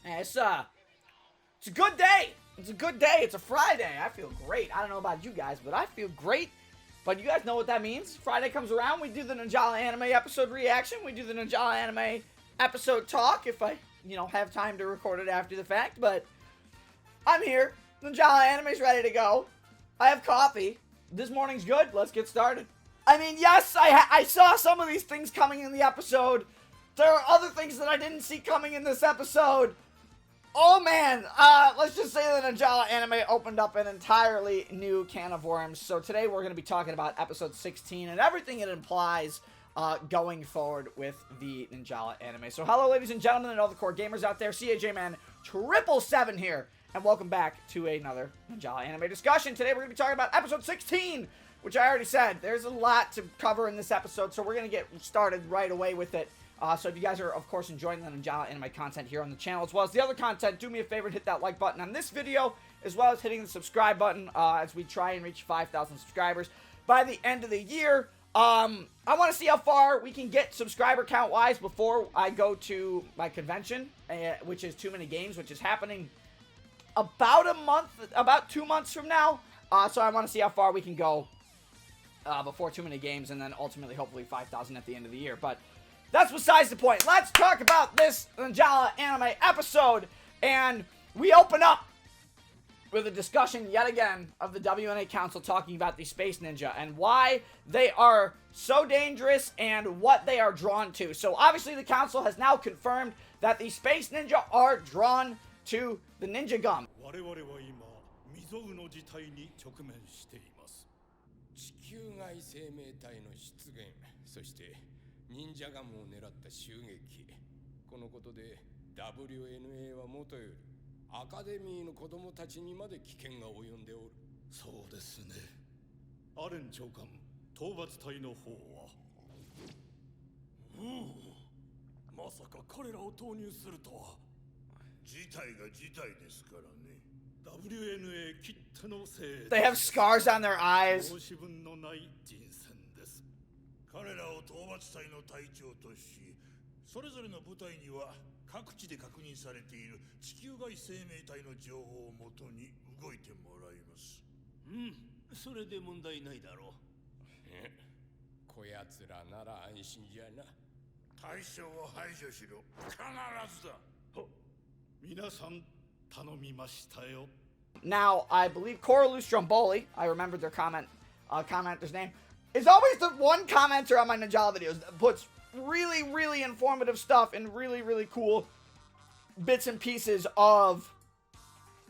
It's a good day. It's a good day. It's a Friday. I feel great. I don't know about you guys, but I feel great. But you guys know what that means. Friday comes around, we do the Ninjala anime episode reaction. We do the Ninjala anime episode talk if I, have time to record it after the fact. But I'm here. Ninjala anime's ready to go. I have coffee. This morning's good. Let's get started. I mean, yes, I saw some of these things coming in the episode. There are other things that I didn't see coming in this episode. Oh man, let's just say the Ninjala anime opened up an entirely new can of worms. So today we're going to be talking about episode 16 and everything it implies going forward with the Ninjala anime. So hello ladies and gentlemen and all the core gamers out there, CAJ Man 777 here, and welcome back to another Ninjala anime discussion. Today we're going to be talking about episode 16, which I already said, there's a lot to cover in this episode, so we're going to get started right away with it. So if you guys are, of course, enjoying the Ninjala anime content here on the channel, as well as the other content, do me a favor and hit that like button on this video, as well as hitting the subscribe button as we try and reach 5,000 subscribers by the end of the year. I want to see how far we can get subscriber count-wise before I go to my convention, which is Too Many Games, which is happening about 2 months from now. So I want to see how far we can go before Too Many Games, and then ultimately, hopefully, 5,000 at the end of the year. But that's besides the point. Let's talk about this Ninjala anime episode. And we open up with a discussion yet again of the WNA Council talking about the Space Ninja and why they are so dangerous and what they are drawn to. So obviously the Council has now confirmed that the Space Ninja are drawn to the Ninja Gum.忍者ガムを狙った襲撃。このことで WNA はもとよりアカデミーの子供たちにまで危険が及んでおる。そうですね。アレン長官、討伐隊の方は。まさか彼らを投入するとは。事態が事態ですからね。WNA きってのせい。They have scars on their eyes. 申し分のない人選です。彼らを討伐隊の隊長とし、それぞれの部隊には各地で確認されている地球外生命体の情報をもとに動いてもらいます。それで問題ないだろう。こやつらなら安心じゃな。対象を排除しろ。必ずだ。皆さん頼みましたよ。Now, I believe Coralu Stromboli, I remembered their commenter's name, is always the one commenter on my Ninjala videos that puts really, really informative stuff and really, really cool bits and pieces of,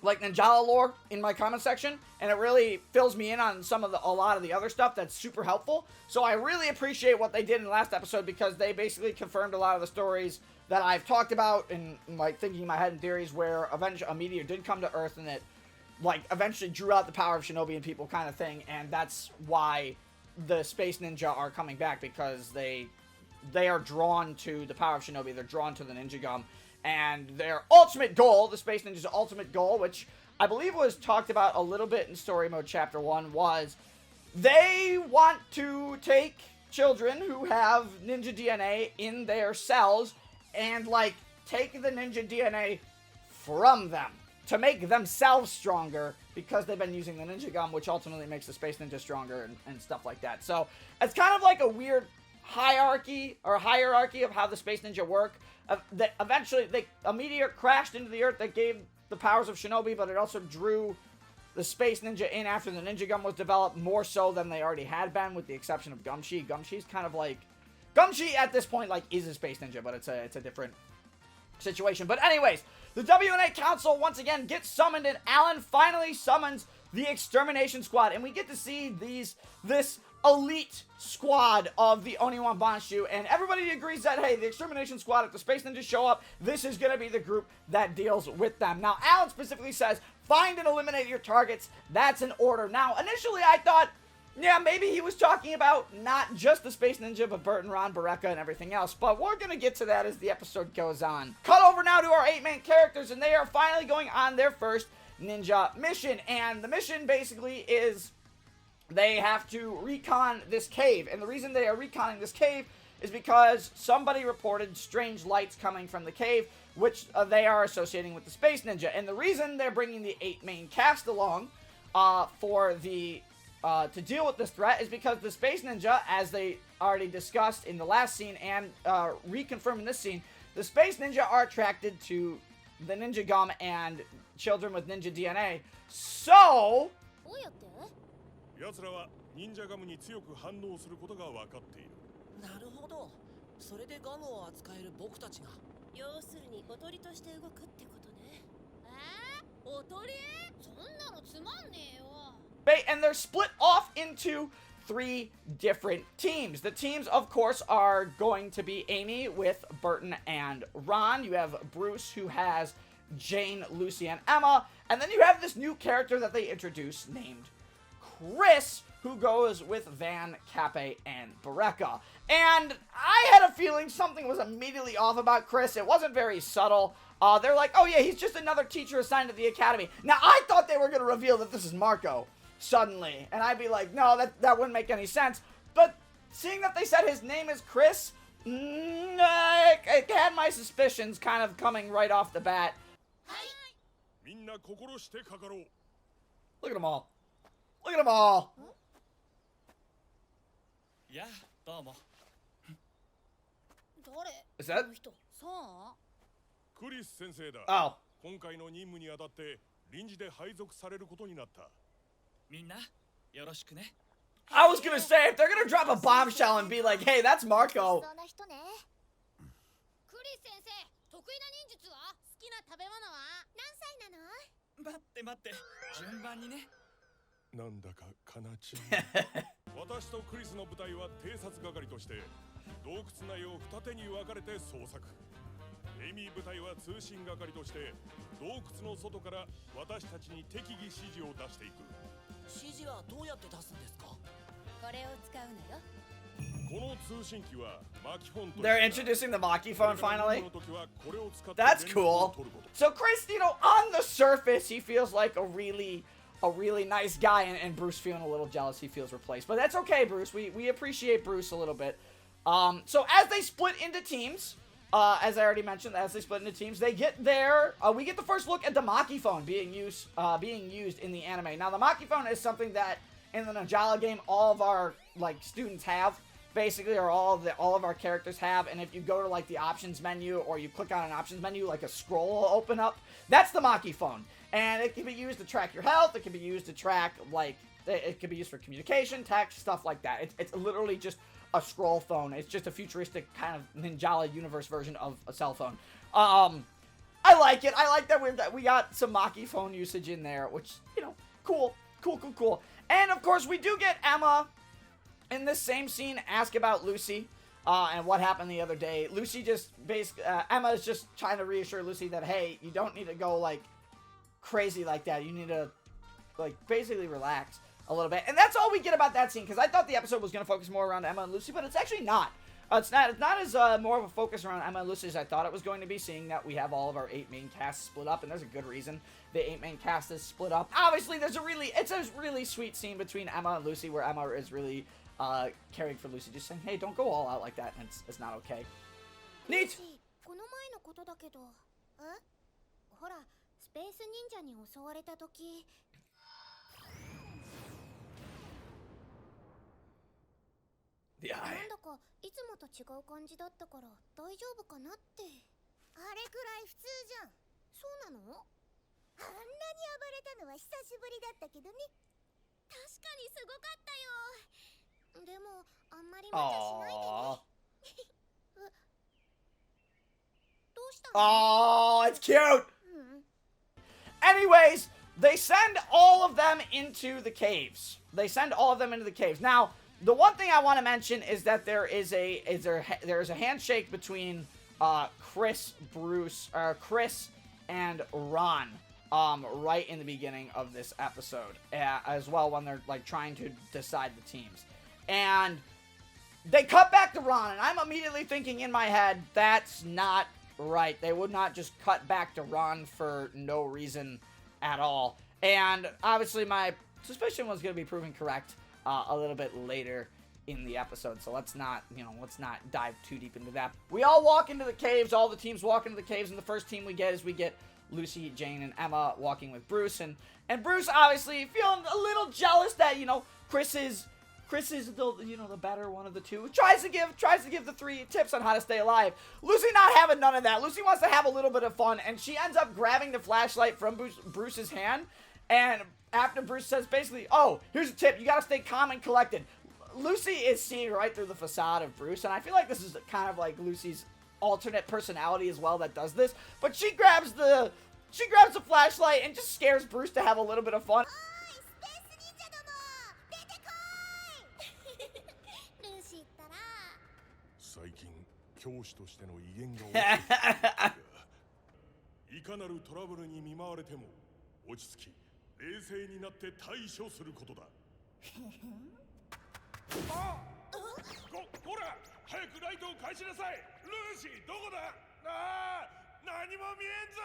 like, Ninjala lore in my comment section, and it really fills me in on a lot of the other stuff that's super helpful. So I really appreciate what they did in the last episode, because they basically confirmed a lot of the stories that I've talked about and, like, thinking in my head and theories, where eventually a meteor did come to Earth and it, like, eventually drew out the power of shinobi and people kind of thing, and that's why the Space Ninja are coming back, because they are drawn to the power of shinobi, they're drawn to the Ninja Gum, and their ultimate goal, the Space Ninja's ultimate goal, which I believe was talked about a little bit in Story Mode Chapter 1, was they want to take children who have ninja DNA in their cells and, like, take the ninja DNA from them to make themselves stronger, because they've been using the Ninja Gum, which ultimately makes the Space Ninja stronger and stuff like that. So it's kind of like a weird hierarchy of how the Space Ninja work. That eventually a meteor crashed into the Earth that gave the powers of shinobi, but it also drew the Space Ninja in after the Ninja Gum was developed, more so than they already had been, with the exception of Gumshi. Gumshi's kind of like... Gumshi at this point, like, is a Space Ninja, but it's a different situation. But anyways, the WNA Council once again gets summoned, and Alan finally summons the Extermination Squad, and we get to see this elite squad of the Oniwan Banshu, and everybody agrees that, hey, the Extermination Squad, if the Space Ninjas show up, this is going to be the group that deals with them. Now, Alan specifically says, find and eliminate your targets. That's an order. Now, initially I thought, yeah, maybe he was talking about not just the Space Ninja, but Bert and Ron, Baraka, and everything else. But we're going to get to that as the episode goes on. Cut over now to our 8 main characters, and they are finally going on their first ninja mission. And the mission basically is they have to recon this cave. And the reason they are reconning this cave is because somebody reported strange lights coming from the cave, which they are associating with the Space Ninja. And the reason they're bringing the 8 main cast along to deal with this threat is because the Space Ninja, as they already discussed in the last scene and reconfirmed in this scene, the Space Ninja are attracted to the ninja gum and children with ninja DNA. So どうやって？奴らは忍者ガムに強く反応することが分かっている。なるほど。それでガムを扱える僕たちが。要するにおとりとして動くってことね。おとり？そんなのつまんねえよ。and they're split off into 3 different teams. The teams, of course, are going to be Amy with Burton and Ron. You have Bruce, who has Jane, Lucy, and Emma. And then you have this new character that they introduced named Chris, who goes with Van, Cappe, and Bereka. And I had a feeling something was immediately off about Chris. It wasn't very subtle. They're like, oh yeah, he's just another teacher assigned to the academy. Now, I thought they were going to reveal that this is Marco suddenly. And I'd be like, no, that wouldn't make any sense. But seeing that they said his name is Chris, it had my suspicions kind of coming right off the bat. Look at them all. Look at them all. Yeah, どうも。Is that? そう？クリス先生だ。Oh. 今回の任務にあたって臨時で配属されることになった。みんなよろしくね。I was gonna say, if they're gonna drop a bombshell and be like, hey, that's Marco. そうな人ね。クリス先生、得意な忍術は？好きな食べ物は？何歳なの？待って待って。順番にね。なんだかかなち私とクリスの部隊は偵察係として洞窟内を二手に分かれて捜索。エイミー部隊は通信係として洞窟の外から私たちに適宜指示を出していく。指示はどうやって出すんですか？これを使うのよ。この通信機はマキフォンと They're introducing the Maki phone finally. That's cool. So Chris, you know, on the surface, he feels like a really nice guy, and Bruce feeling a little jealous he feels replaced. But that's okay, Bruce. We appreciate Bruce a little bit. So as they split into teams, as I already mentioned, as they split into teams, they get there. We get the first look at the Maki phone being used in the anime. Now, the Maki phone is something that in the Ninjala game, all of our students have, basically, or all of our characters have. And if you go to like the options menu, or you click on an options menu, like a scroll will open up. That's the Maki phone, and it can be used to track your health. It can be used to track it can be used for communication, text, stuff like that. It's literally just a scroll phone. It's just a futuristic kind of Ninjala universe version of a cell phone. I like it. I like that we got some Maki phone usage in there, which, you know, cool. And of course, we do get Emma in this same scene ask about Lucy and what happened the other day. Lucy just Emma is just trying to reassure Lucy that, hey, you don't need to go like crazy like that. You need to basically relax a little bit. And that's all we get about that scene, because I thought the episode was going to focus more around Emma and Lucy, but it's actually not. It's not as more of a focus around Emma and Lucy as I thought it was going to be, seeing that we have all of our 8 main casts split up, and there's a good reason the 8 main cast is split up. Obviously, it's a really sweet scene between Emma and Lucy, where Emma is really caring for Lucy, just saying, hey, don't go all out like that, and it's not okay. Neat! この前のことだけど、ほら、スペース忍者に襲われた時。なんだかいつもと違う感じだったから大丈夫かなって。あれくらい普通じゃん。そうなの？あんなに暴れたのは久しぶりだったけどね。確かにすごかったよ。でもあんまり無茶しないでね。どうしたの？ Oh, it's cute! Anyways, they send all of them into the caves. Now, the one thing I want to mention is that there is a handshake between Chris and Ron right in the beginning of this episode as well, when they're trying to decide the teams. And they cut back to Ron, and I'm immediately thinking in my head, that's not right. They would not just cut back to Ron for no reason at all. And obviously my suspicion was going to be proven correct a little bit later in the episode, so let's not dive too deep into that. We all walk into the caves, all the teams walk into the caves, and the first team we get Lucy, Jane, and Emma walking with Bruce, and Bruce obviously feeling a little jealous that, Chris is the better one of the two. Tries to give the 3 tips on how to stay alive. Lucy not having none of that. Lucy wants to have a little bit of fun, and she ends up grabbing the flashlight from Bruce's hand, and after Bruce says basically, oh, here's a tip, you gotta stay calm and collected. Lucy is seeing right through the facade of Bruce, and I feel like this is kind of like Lucy's alternate personality as well that does this, but she grabs the flashlight and just scares Bruce to have a little bit of fun. 最近教師としての威厳が落ちてきているがいかなるトラブルに見舞われても落ち着き冷静になって対処することだこら早くライトを返しなさいルーシーどこだ何も見えんぞ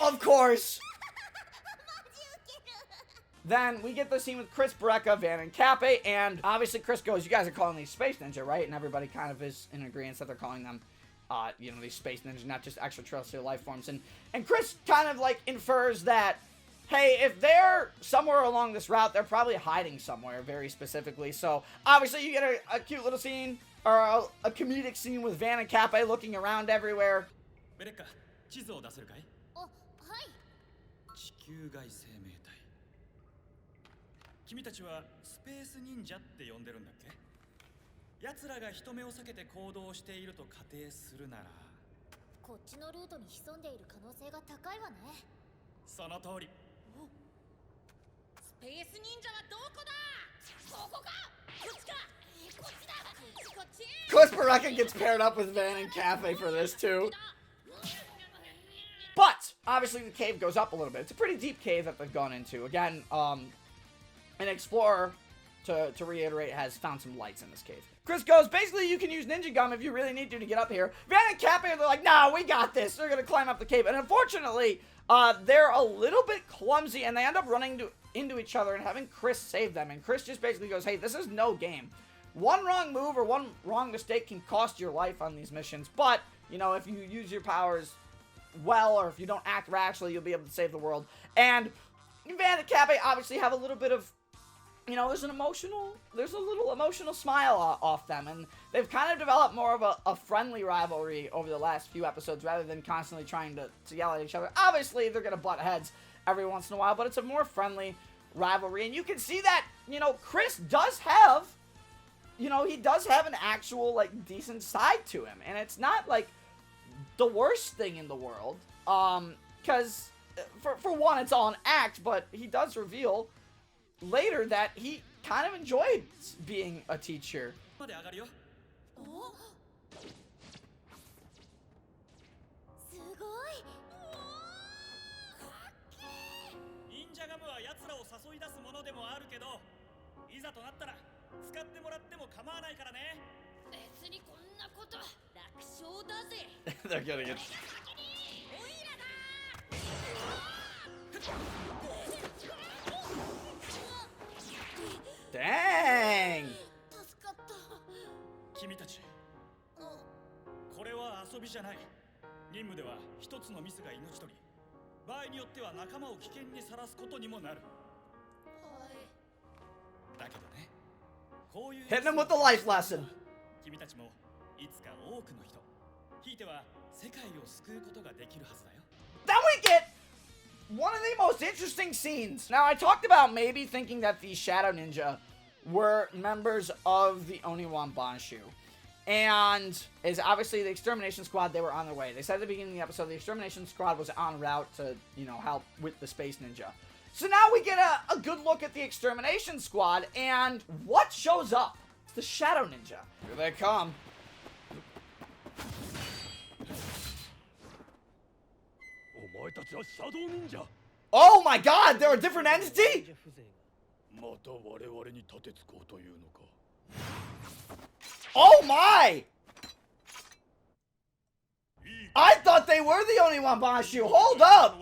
Of course. Then we get the scene with Chris, Brecca, Van, and Cappe, and obviously Chris goes, you guys are calling these Space Ninja, right? And everybody kind of is in agreement that they're calling them, these Space Ninjas, not just extraterrestrial life forms. And Chris kind of, like, infers that, hey, if they're somewhere along this route, they're probably hiding somewhere, very specifically. So, obviously, you get a cute little scene, or a comedic scene with Van and Cappe looking around everywhere. Brecca, 地図を出せるかい？あ、はい。地球外生命体。君たちはスペース忍者って呼んでるんだっけ？奴らが人目を避けて行動していると仮定するなら、こっちのルートに潜んでいる可能性が高いわね。その通り。スペース忍者はどこだ？ここか？こっちか？こっちだ！こっち！ Chris Brecca gets paired up with Van and Cappe for this too. But obviously the cave goes up a little bit. It's a pretty deep cave that they've gone into. Again, an explorer, to reiterate, has found some lights in this cave. Chris goes, basically you can use ninja gum if you really need to get up here. Van and Cappe, they're like, nah, we got this. They're gonna climb up the cave. And unfortunately, they're a little bit clumsy, and they end up running into each other and having Chris save them. And Chris just basically goes, hey, this is no game. One wrong move or one wrong mistake can cost your life on these missions. But, if you use your powers well, or if you don't act rashly, you'll be able to save the world. And Van and Cappe obviously have a little bit of, there's a little emotional smile off them, and they've kind of developed more of a friendly rivalry over the last few episodes, rather than constantly trying to yell at each other. Obviously, they're gonna butt heads every once in a while, but it's a more friendly rivalry, and you can see that, Chris does have, he does have an actual, like, decent side to him, and it's not, like, the worst thing in the world, because, for one, it's all an act, but he does reveal later that he kind of enjoyed being a teacher. まで上がるよ。すごい。忍者ガムは奴らを誘い出すものでもあるけど、いざとなったら使ってもらっても構わないからね。別にこんなこと楽勝だぜ。They're gonna get... Dang! 助かった。君たち、これは遊びじゃない。任務では一つのミスが命取り、場合によっては仲間を危険にさらすことにもなる。はい。だけどね、こういう Hitting him with the life lesson. 君たちもいつか多くの人、ひいては世界を救うことができるはずだよ。 Then we get one of the most interesting scenes. Now, I talked about maybe thinking that the Shadow Ninja were members of the Oniwan Banshu. And is obviously the Extermination Squad, they were on their way. They said at the beginning of the episode the Extermination Squad was en route to, help with the Space Ninja. So now we get a good look at the Extermination Squad, and what shows up? It's the Shadow Ninja. Here they come. Oh my god, they're a different entity? Oh my! いい I thought they were the only Wambashu. Hold up.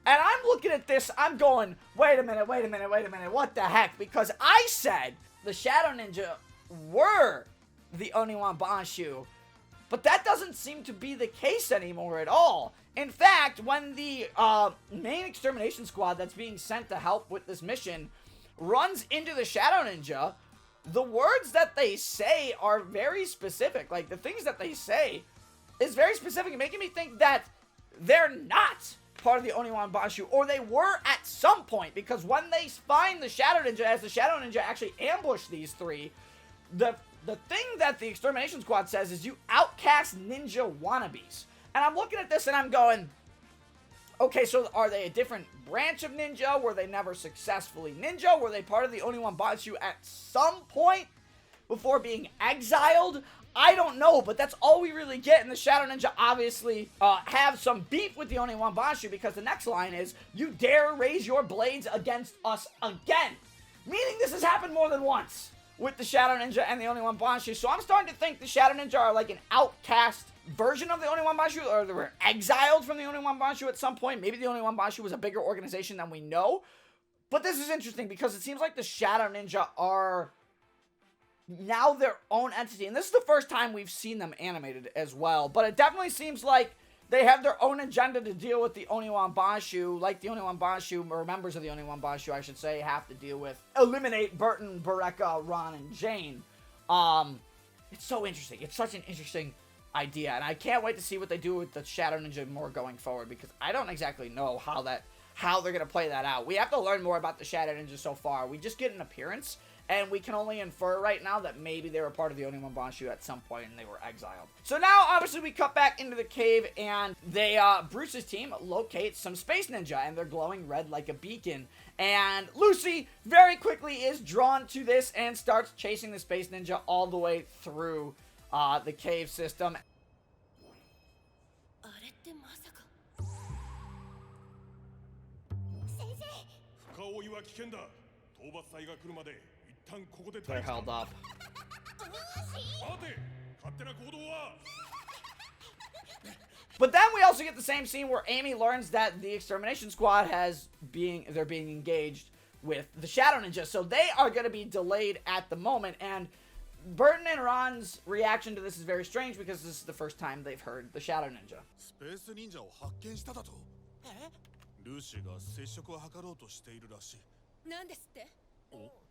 And I'm looking at this, I'm going, wait a minute, what the heck? Because I said the Shadow Ninja were the only Wambashu, but that doesn't seem to be the case anymore at all. In fact, when the main extermination squad that's being sent to help with this mission runs into the Shadow Ninja, the words that they say are very specific. Like, the things that they say is very specific, making me think that they're not part of the Oniwan Bashu, or they were at some point, because when they find the Shadow Ninja, as the Shadow Ninja actually ambush these three, the thing that the Extermination Squad says is you outcast ninja wannabes. And I'm looking at this and I'm going, okay, so are they a different branch of ninja? Were they never successfully ninja? Were they part of the Oniwan Bashu at some point before being exiled? I don't know, but that's all we really get, and the Shadow Ninja obviously have some beef with the Oniwan Bashu, because the next line is, you dare raise your blades against us again. Meaning this has happened more than once with the Shadow Ninja and the Oniwan Bashu, so I'm starting to think the Shadow Ninja are like an outcast version of the Oniwan Bashu, or they were exiled from the Oniwan Bashu at some point. Maybe the Oniwan Bashu was a bigger organization than we know. But this is interesting, because it seems like the Shadow Ninja are now their own entity, and this is the first time we've seen them animated as well, but it definitely seems like they have their own agenda to deal with the Oniwan Bashu, like the Oniwan Bashu, or members of the Oniwan Bashu, I should say, have to deal with. Eliminate Burton, Baraka, Ron, and Jane. It's so interesting. It's such an interesting idea, and I can't wait to see what they do with the Shadow Ninja more going forward, because I don't exactly know how they're going to play that out. We have to learn more about the Shadow Ninja so far. We just get an appearance, and we can only infer right now that maybe they were part of the Oniwan Bashu at some point and they were exiled. So now, obviously, we cut back into the cave, and they, Bruce's team locates some Space Ninja, and they're glowing red like a beacon. And Lucy very quickly is drawn to this and starts chasing the Space Ninja all the way through the cave system. 深追いは危険だ。討伐隊が来るまで一旦ここで They're held up. 待て、勝手な行動は。 But then we also get the same scene where Amy learns that the Extermination Squad they're being engaged with the Shadow Ninja, so they are going to be delayed at the moment. And Burton and Ron's reaction to this is very strange, because this is the first time they've heard the Shadow Ninja. スペース忍者を発見しただと。ルーシーが接触を図ろうとしているらしい。なんですって？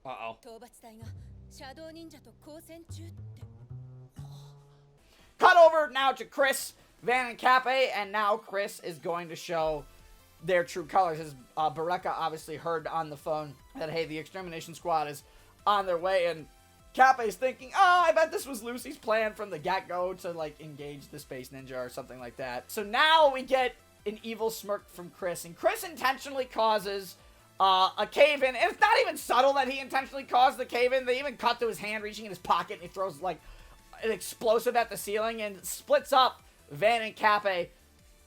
Uh-oh. 討伐隊がシャドウ忍者と交戦中って。 Cut over now to Chris, Van, and Cappe, and now Chris is going to show their true colors, as Baraka obviously heard on the phone that, hey, the Extermination Squad is on their way, and Cappe's thinking, oh, I bet this was Lucy's plan from the get-go to, like, engage the Space Ninja or something like that. So now we get an evil smirk from Chris, and Chris intentionally causes a cave-in, and it's not even subtle that he intentionally caused the cave-in. They even cut to his hand reaching in his pocket, and he throws, like, an explosive at the ceiling and splits up Van and Cappe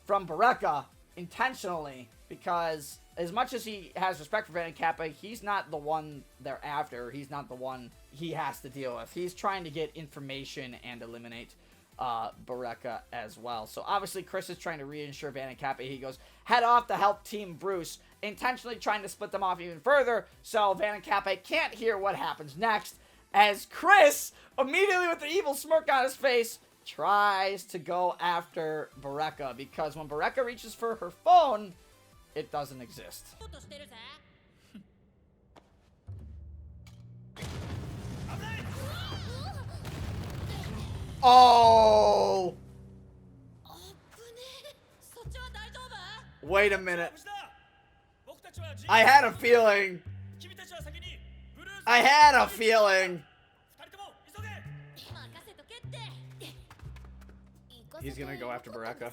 from Baraka intentionally, because as much as he has respect for Van and Cappe, he's not the one they're after. He's not the one he has to deal with. He's trying to get information and eliminate Baraka as well. So obviously Chris is trying to reassure Van and Cappe. He goes, head off to help Team Bruce, intentionally trying to split them off even further, so Van and Cappe can't hear what happens next, as Chris, immediately with the evil smirk on his face, tries to go after Baraka, because when Baraka reaches for her phone, it doesn't exist. Oh! Wait a minute. I had a feeling. I had a feeling. He's gonna go after Baraka.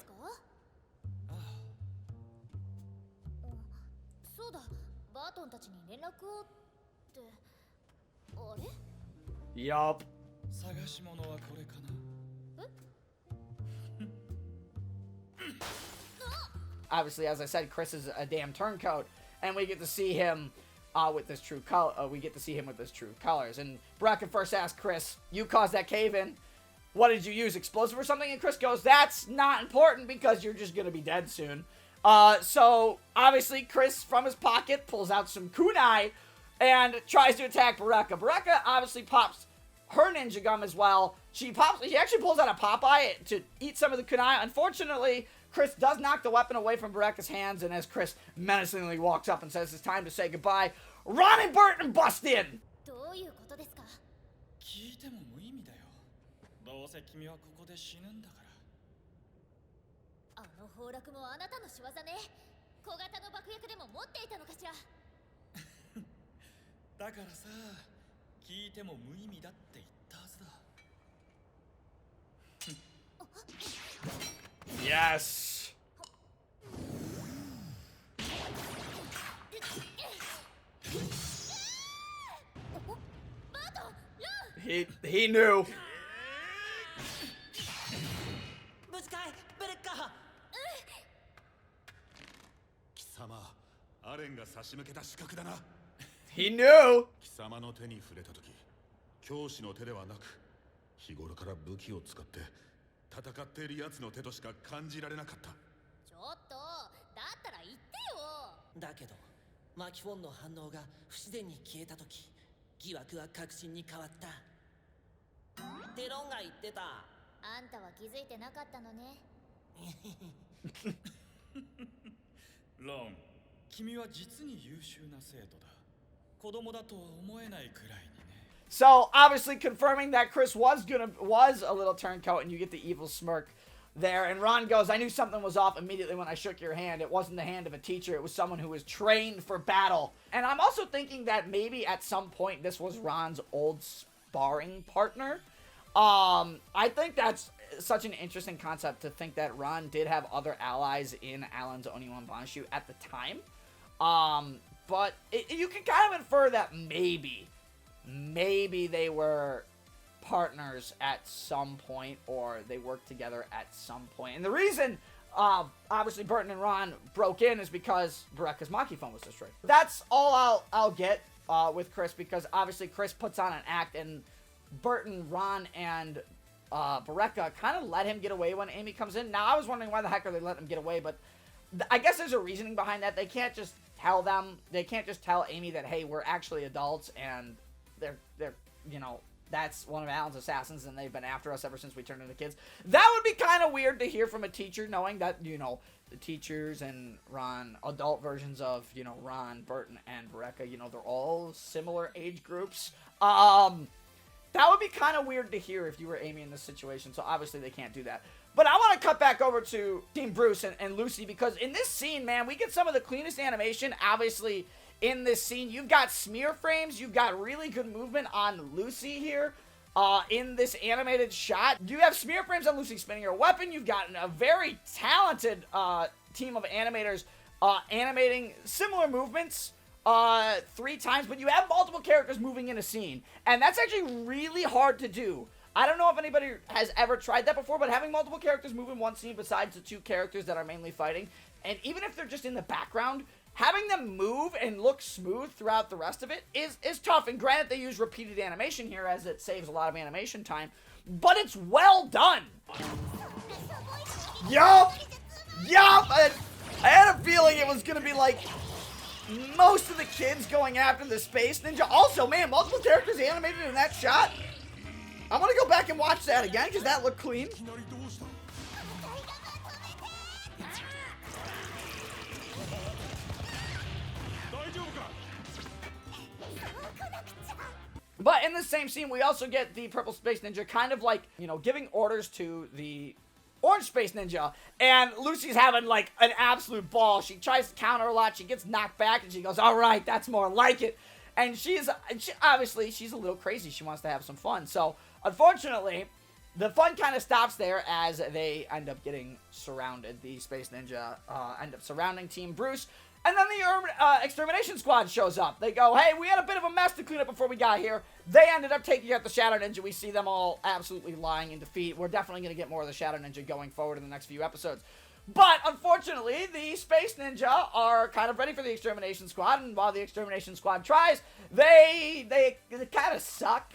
そうだ、バートンたちに連絡をってあれ Yup. 探し物はこれかな。 Obviously, as I said, Chris is a damn turncoat, and we get to see him with his true color. We get to see him with his true colors. And Baraka first asks Chris, "You caused that cave-in?" what did you use, explosive or something? And Chris goes, that's not important because you're just gonna be dead soon. So obviously Chris from his pocket pulls out some kunai and tries to attack Baraka. Baraka obviously pops her ninja gum as well. She actually pulls out a Popeye to eat some of the kunai. Unfortunately, Chris does knock the weapon away from Baraka's hands, and as Chris menacingly walks up and says it's time to say goodbye, Ron and Burton bust in! どういうことですか？聞いても無意味だよ。どうせ君はここで死ぬんだから。あの崩落もあなたの仕業ね。小型の爆薬でも持っていたのかしら。だからさ、聞いても無意味だって言ったはずだ。Yes! He knew. 無事かいベレッカ。貴様、アレンが差し向けた資格だな。 He knew. 貴様の手に触れた時、教師の手ではなく、日頃から武器を使って戦っている奴の手としか感じられなかった。ちょっと、だったら言ってよ。だけどマキフォンの反応が不自然に消えた時、疑惑は確信に変わった。デロンが言ってた。あんたは気づいてなかったのね。ロン、君は実に優秀な生徒だ。子供だとは思えないくらいにね。 So, obviously confirming that Chris was a little turncoat, and you get the evil smirk there. And Ron goes, I knew something was off immediately when I shook your hand. It wasn't the hand of a teacher. It was someone who was trained for battle. And I'm also thinking that maybe at some point this was Ron's old sparring partner. I think that's such an interesting concept to think that Ron did have other allies in Alan's Oniwan Banshu at the time. But you can kind of infer that maybe they were partners at some point, or they worked together at some point. And the reason, obviously, Burton and Ron broke in is because Baraka's Maki phone was destroyed. That's all I'll get with Chris, because obviously Chris puts on an act, and Burton, Ron, and Baraka kind of let him get away when Amy comes in. Now, I was wondering why the heck are they letting him get away, but I guess there's a reasoning behind that. They can't just tell Amy that, hey, we're actually adults, and they're you know, that's one of Alan's assassins, and they've been after us ever since we turned into kids. That would be kind of weird to hear from a teacher, knowing that, you know, the teachers and Ron, adult versions of, you know, Ron, Burton, and Baraka, you know, they're all similar age groups. That would be kind of weird to hear if you were Amy in this situation, so obviously they can't do that. But I want to cut back over to Team Bruce and Lucy, because in this scene, man, we get some of the cleanest animation, obviously, in this scene. You've got smear frames, you've got really good movement on Lucy here, in this animated shot. You have smear frames on Lucy spinning her weapon, you've got a very talented, team of animators, animating similar movements, 3 times, but you have multiple characters moving in a scene, and that's actually really hard to do. I don't know if anybody has ever tried that before, but having multiple characters move in one scene besides the 2 characters that are mainly fighting, and even if they're just in the background, having them move and look smooth throughout the rest of it is tough. And granted, they use repeated animation here, as it saves a lot of animation time, but it's well done. Yup! I had a feeling it was gonna be like most of the kids going after the Space Ninja. Also, man, multiple characters animated in that shot. I'm gonna go back and watch that again, because that looked clean. But in the same scene, we also get the Purple Space Ninja kind of like, you know, giving orders to the Orange Space Ninja. And Lucy's having like an absolute ball. She tries to counter a lot. She gets knocked back and she goes, all right, that's more like it. And obviously, she's a little crazy. She wants to have some fun. So, unfortunately, the fun kind of stops there as they end up getting surrounded. The Space Ninja end up surrounding Team Bruce. And then the Extermination Squad shows up. They go, hey, we had a bit of a mess to clean up before we got here. They ended up taking out the Shadow Ninja. We see them all absolutely lying in defeat. We're definitely going to get more of the Shadow Ninja going forward in the next few episodes. But, unfortunately, the Space Ninja are kind of ready for the Extermination Squad. And while the Extermination Squad tries, they kind of suck.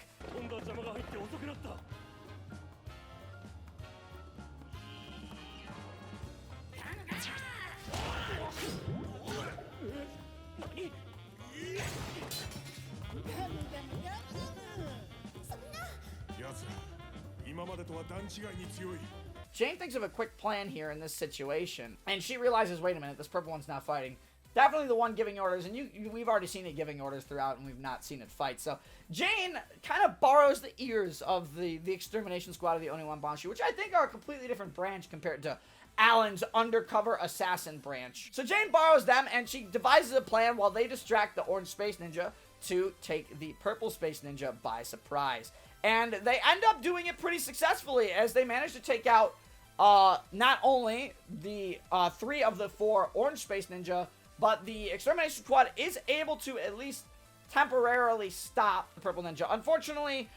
奴ら今までとは段違いに強い。 Jane thinks of a quick plan here in this situation, and she realizes, wait a minute, this purple one's not fighting. Definitely the one giving orders, and we've already seen it giving orders throughout, and we've not seen it fight. So Jane kind of borrows the ears of the extermination squad of the Oniwan Banshu, which I think are a completely different branch compared to Alan's undercover assassin branch. So Jane borrows them, and she devises a plan while they distract the orange space ninja to take the purple space ninja by surprise. And they end up doing it pretty successfully, as they manage to take out not only the 3 of the 4 orange space ninja, but the extermination squad is able to at least temporarily stop the purple ninja. Unfortunately,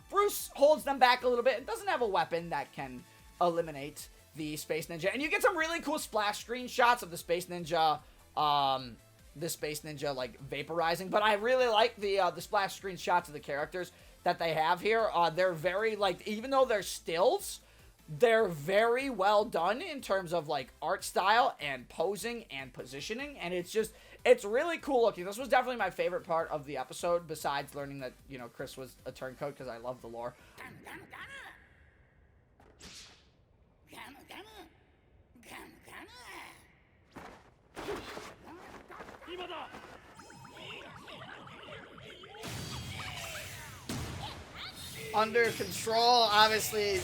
Bruce holds them back a little bit and doesn't have a weapon that can eliminate the space ninja. And you get some really cool splash screen shots of the space ninja, like vaporizing. But I really like the splash screen shots of the characters that they have here. They're very, like, even though they're stills, they're very well done in terms of, like, art style and posing and positioning, and it's really cool looking. This was definitely my favorite part of the episode, besides learning that, you know, Chris was a turncoat, because I love the lore. Under control, obviously.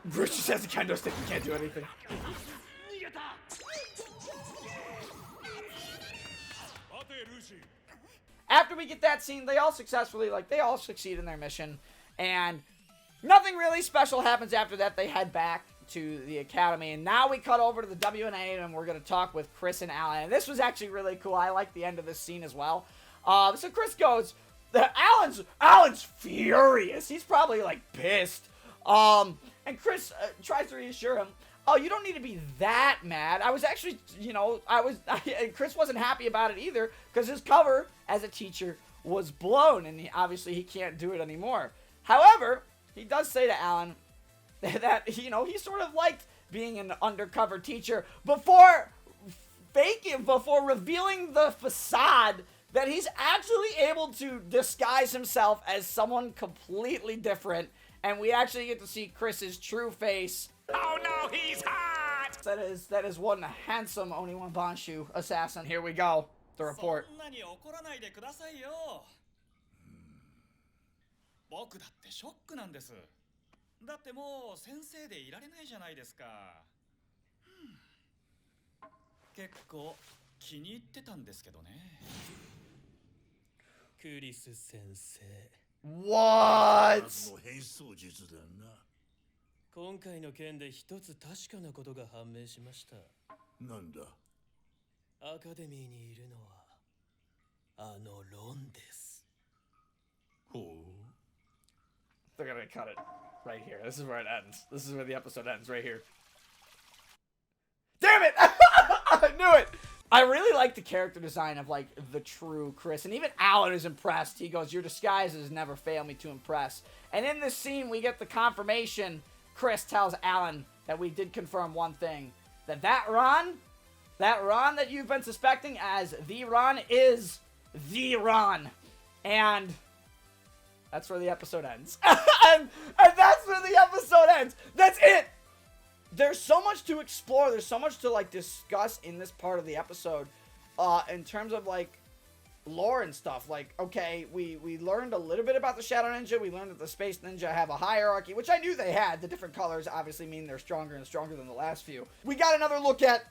Bruce just has a kendo stick and can't do anything. After we get that scene, they all succeed in their mission, and nothing really special happens after that. They head back to the academy, and now we cut over to the WNA, and we're going to talk with Chris and Alan. And this was actually really cool. I like the end of this scene as well. So Chris goes, Alan's furious. He's probably, like, pissed. And Chris tries to reassure him, oh, you don't need to be that mad. I was actually, you know, Chris wasn't happy about it either, because his cover as a teacher was blown, and obviously he can't do it anymore. However, he does say to Alan that, you know, he sort of liked being an undercover teacher before revealing the facade that he's actually able to disguise himself as someone completely different. And we actually get to see Chris's true face. Oh no, he's hot! That is one handsome Oniwan Banshu assassin. Here we go. The report. 僕だってショックなんです。だってもう先生でいられないじゃないですか。結構気に入ってたんですけどね。クリス先生。What? 変装術だな。今回の件で一つ確かなことが判明しました。なんだ。アカデミーにいるのはあのロンです。ほう。They're gonna cut it right here. This is where it ends. This is where the episode ends, right here. Damn it! I knew it! I really like the character design of, like, the true Chris. And even Alan is impressed. He goes, your disguises never fail me to impress. And in this scene, we get the confirmation. Chris tells Alan that we did confirm one thing. That Ron that you've been suspecting as the Ron is the Ron. And that's where the episode ends. and that's where the episode ends. That's it! There's so much to explore. There's so much to, like, discuss in this part of the episode, in terms of, like, lore and stuff. Like, okay, we learned a little bit about the Shadow Ninja. We learned that the Space Ninja have a hierarchy, which I knew they had. The different colors obviously mean they're stronger and stronger than the last few. We got another look at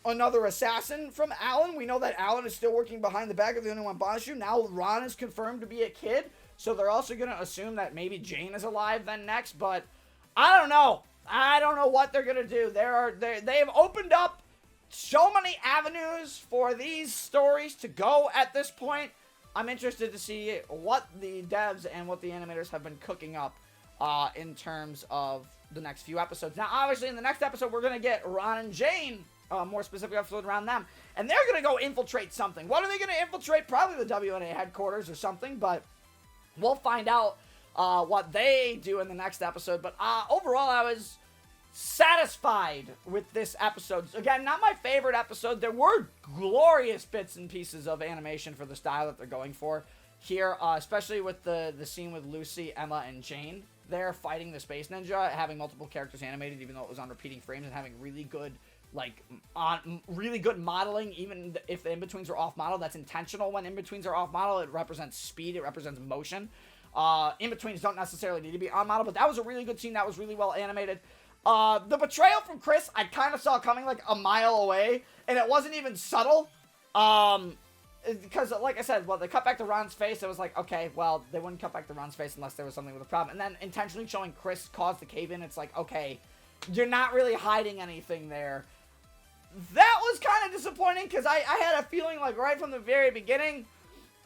another assassin from Alan. We know that Alan is still working behind the back of the Oniwan Banshu. Now Ron is confirmed to be a kid, so they're also going to assume that maybe Jane is alive then next, but I don't know. I don't know what they're going to do. They have opened up so many avenues for these stories to go at this point. I'm interested to see what the devs and what the animators have been cooking up in terms of the next few episodes. Now, obviously, in the next episode, we're going to get Ron and Jane, more specific episode around them, and they're going to go infiltrate something. What are they going to infiltrate? Probably the WNA headquarters or something, but we'll find out what they do in the next episode. But overall, I was satisfied with this episode. Again, not my favorite episode. There were glorious bits and pieces of animation for the style that they're going for here, especially with the scene with Lucy, Emma, and Jane. They're fighting the Space Ninja, having multiple characters animated, even though it was on repeating frames, and having really good, like, really good modeling, even if the in-betweens are off-model. That's intentional. When in-betweens are off-model, it represents speed, it represents motion. In-betweens don't necessarily need to be on-model, but that was a really good scene. That was really well animated. The betrayal from Chris, I kind of saw coming like a mile away, and it wasn't even subtle. Because, like I said, well, they cut back to Ron's face. It was like, okay, well, they wouldn't cut back to Ron's face unless there was something with a problem. And then intentionally showing Chris cause the cave-in, it's like, okay, you're not really hiding anything there. That was kind of disappointing, because I had a feeling, like, right from the very beginning,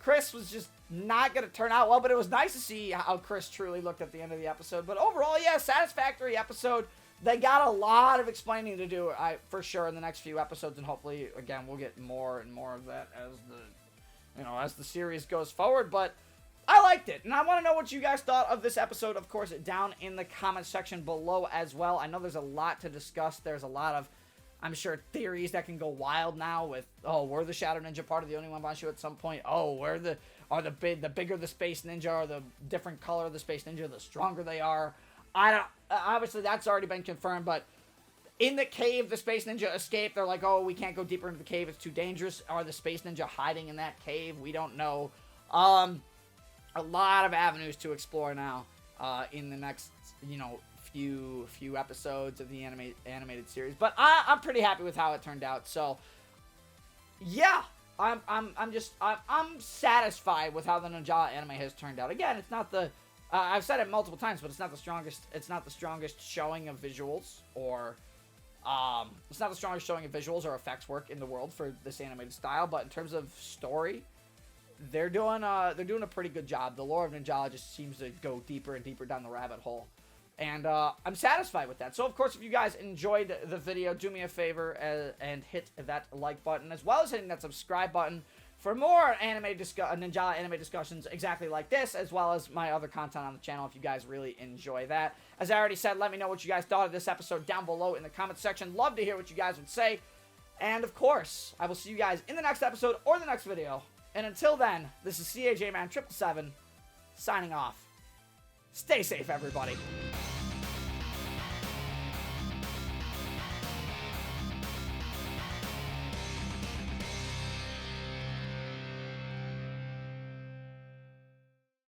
Chris was just not going to turn out well. But it was nice to see how Chris truly looked at the end of the episode. But overall, yeah, satisfactory episode. They got a lot of explaining to do, for sure, in the next few episodes, and hopefully, again, we'll get more and more of that as the series goes forward. But I liked it, and I want to know what you guys thought of this episode, of course, down in the comment section below as well. I know there's a lot to discuss. There's a lot of, I'm sure, theories that can go wild now with, oh, were the Shadow Ninja part of the Only One Banshu at some point? Oh, the bigger the Space Ninja, or the different color of the Space Ninja, the stronger they are. Obviously, that's already been confirmed, but in the cave, the Space Ninja escaped. They're like, oh, we can't go deeper into the cave. It's too dangerous. Are the Space Ninja hiding in that cave? We don't know. A lot of avenues to explore now in the next, few episodes of the animated series. But I'm pretty happy with how it turned out. So, yeah, I'm satisfied with how the Ninjala anime has turned out. Again, it's not the I've said it multiple times, but it's not the strongest. It's not the strongest showing of visuals or effects work in the world for this animated style. But in terms of story, they're doing a pretty good job. The lore of Ninjala just seems to go deeper and deeper down the rabbit hole, and I'm satisfied with that. So of course, if you guys enjoyed the video, do me a favor and hit that like button, as well as hitting that subscribe button for more Ninjala anime discussions exactly like this, as well as my other content on the channel if you guys really enjoy that. As I already said, let me know what you guys thought of this episode down below in the comments section. Love to hear what you guys would say. And of course, I will see you guys in the next episode or the next video. And until then, this is CAJ Man 777 signing off. Stay safe, everybody.